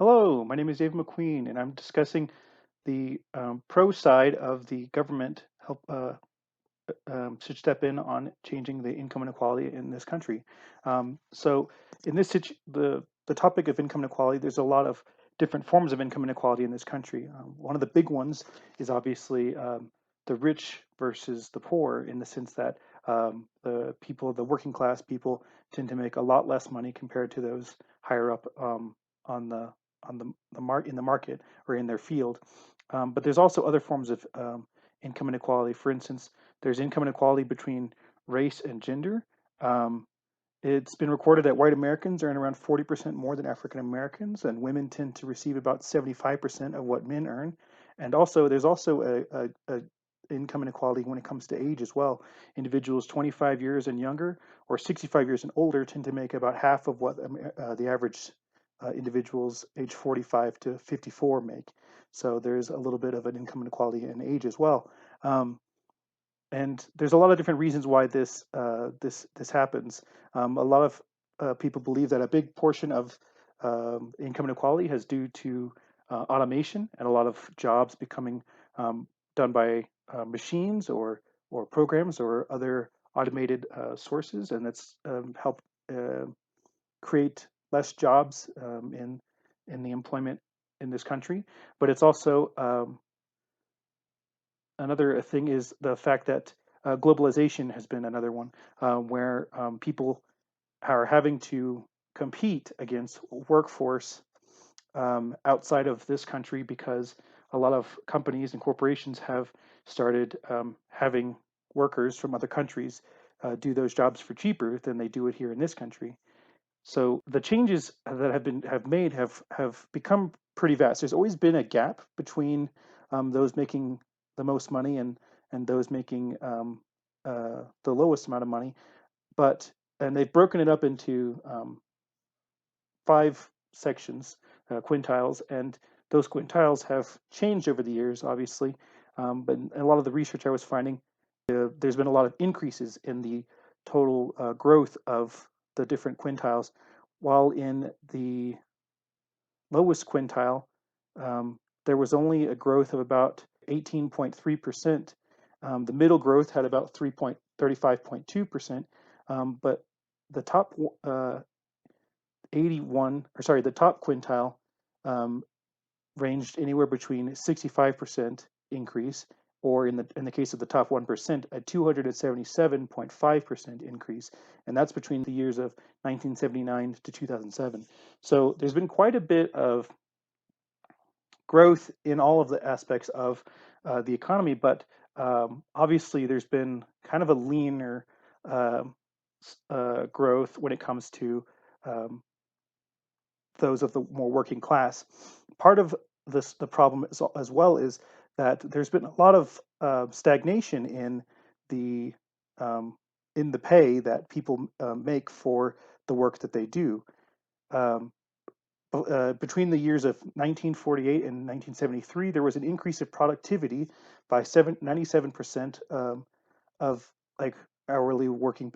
Hello, my name is Dave McQueen, and I'm discussing the pro side of the government should step in on changing the income inequality in this country. So, in this the topic of income inequality, there's a lot of different forms of income inequality in this country. One of the big ones is obviously the rich versus the poor, in the sense that the working class people, tend to make a lot less money compared to those higher up on in the market or in their field. But there's also other forms of income inequality. For instance, there's income inequality between race and gender. Um, it's been recorded that white Americans earn around 40% more than African Americans, and women tend to receive about 75% of what men earn. And also, there's also a income inequality when it comes to age as well. Individuals 25 years and younger or 65 years and older tend to make about half of what the average individuals age 45 to 54 make. So there's a little bit of an income inequality in age as well. Um, and there's a lot of different reasons why this happens. A lot of people believe that a big portion of income inequality has due to automation and a lot of jobs becoming done by machines or programs or other automated sources, and that's helped uh, create less jobs in the employment in this country. But it's also another thing is the fact that globalization has been another one where people are having to compete against workforce outside of this country because a lot of companies and corporations have started having workers from other countries do those jobs for cheaper than they do it here in this country. So the changes that have made have become pretty vast. There's always been a gap between those making the most money and those making the lowest amount of money. But and they've broken it up into five sections, quintiles, and those quintiles have changed over the years, obviously. But in a lot of the research I was finding, there's been a lot of increases in the total growth of the different quintiles, while in the lowest quintile, there was only a growth of about 18.3%. The middle growth had about 35.2%, but the top 81, or sorry, the top quintile um, ranged anywhere between 65% increase, or in the case of the top 1%, a 277.5% increase, and that's between the years of 1979 to 2007. So there's been quite a bit of growth in all of the aspects of the economy, but obviously there's been kind of a leaner um growth when it comes to um, those of the more working class. Part of the problem as well is that there's been a lot of stagnation the um, in the pay that people make for the work that they do. Um, Between the years of 1948 and 1973, there was an increase of productivity by 97% of like hourly working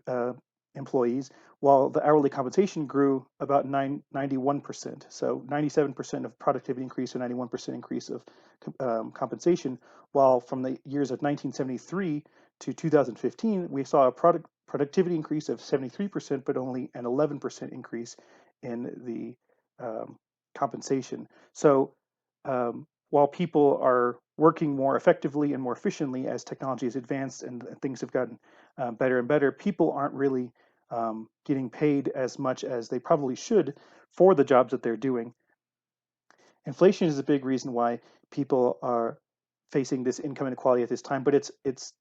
employees, while the hourly compensation grew about 91%. So 97% of productivity increase and 91% increase of compensation. While from the years of 1973 to 2015, we saw a productivity increase of 73%, but only an 11% increase in the compensation. So while people are working more effectively and more efficiently as technology has advanced and things have gotten better and better, people aren't really getting paid as much as they probably should for the jobs that they're doing. Inflation is a big reason why people are facing this income inequality at this time, but it's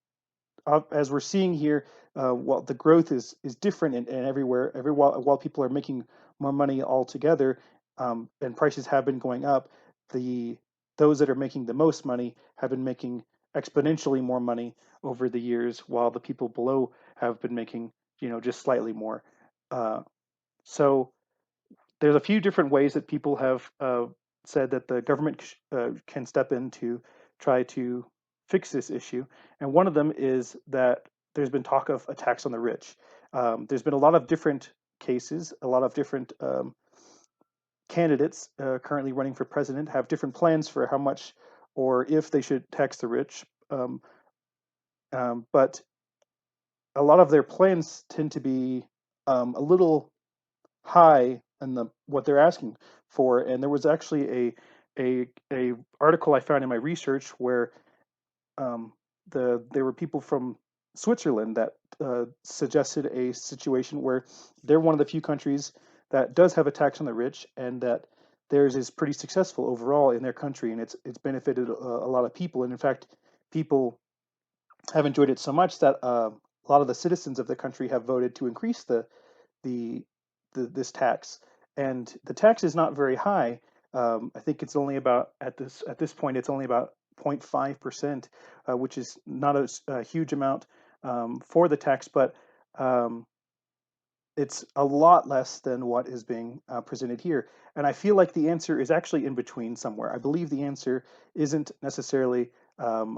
as we're seeing here, while the growth is different and everywhere, while people are making more money altogether, and prices have been going up, the those that are making the most money have been making exponentially more money over the years, while the people below have been making, just slightly more. Uh, so there's a few different ways that people have said that the government can step in to try to fix this issue. And one of them is that there's been talk of a tax on the rich. There's been a lot of different cases, a lot of different candidates currently running for president have different plans for how much or if they should tax the rich. But a lot of their plans tend to be a little high in the what they're asking for. And there was actually a article I found in my research where um, there were people from Switzerland that suggested a situation where they're one of the few countries that does have a tax on the rich, and that theirs is pretty successful overall in their country, and it's benefited a lot of people. And in fact, people have enjoyed it so much that a lot of the citizens of the country have voted to increase the, this tax, and the tax is not very high. I think it's only about at this point it's only about 0.5%, which is not a huge amount for the tax, but um, it's a lot less than what is being presented here. And I feel like the answer is actually in between somewhere. I believe the answer isn't necessarily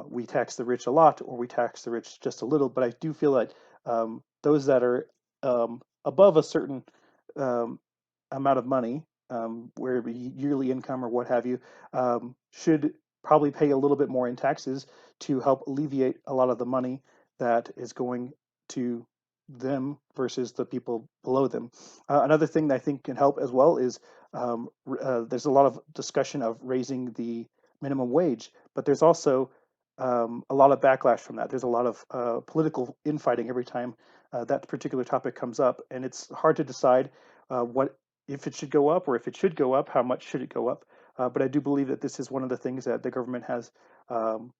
we tax the rich a lot or we tax the rich just a little, but I do feel like those that are above a certain um, amount of money, where it be yearly income or what have you, should probably pay a little bit more in taxes to help alleviate a lot of the money that is going to them versus the people below them. Another thing that I think can help as well is there's a lot of discussion of raising the minimum wage, but there's also a lot of backlash from that. There's a lot of political infighting every time that particular topic comes up, and it's hard to decide what if it should go up, or if it should go up, how much should it go up. But I do believe that this is one of the things that the government has um,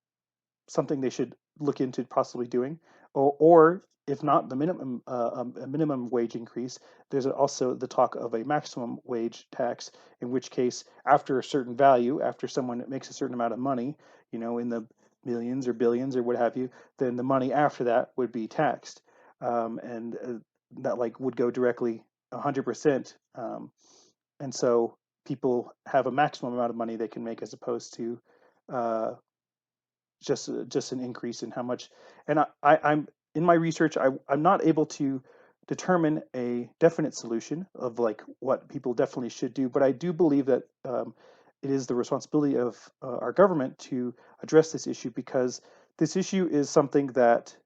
something they should look into possibly doing, or if not the minimum a minimum wage increase, there's also the talk of a maximum wage tax. In which case, after a certain value, after someone makes a certain amount of money, in the millions or billions or what have you, then the money after that would be taxed, and that like would go directly 100%. And so people have a maximum amount of money they can make as opposed to uh, just an increase in how much. And I'm in my research, I'm not able to determine a definite solution of like what people definitely should do, but I do believe that it is the responsibility of our government to address this issue, because this issue is something that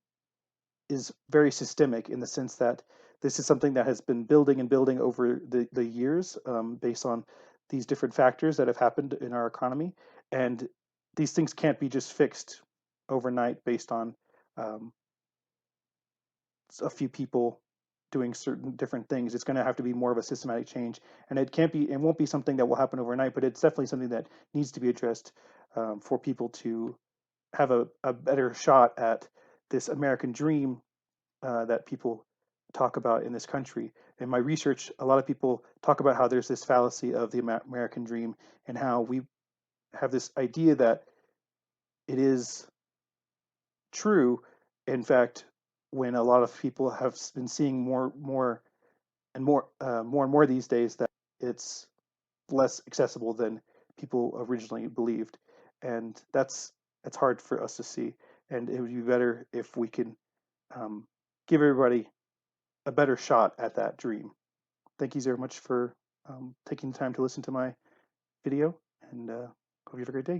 is very systemic in the sense that this is something that has been building and building over the years, based on these different factors that have happened in our economy. And these things can't be just fixed overnight based on um, a few people doing certain different things. It's going to have to be more of a systematic change, and it won't be something that will happen overnight, but it's definitely something that needs to be addressed for people to have a better shot at this American dream that people talk about in this country. In my research, a lot of people talk about how there's this fallacy of the American dream, and how we have this idea that it is true. In fact, when a lot of people have been seeing more and more these days that it's less accessible than people originally believed, and that's hard for us to see. And it would be better if we can um, give everybody a better shot at that dream. Thank you very much for taking the time to listen to my video, and hope you have a great day.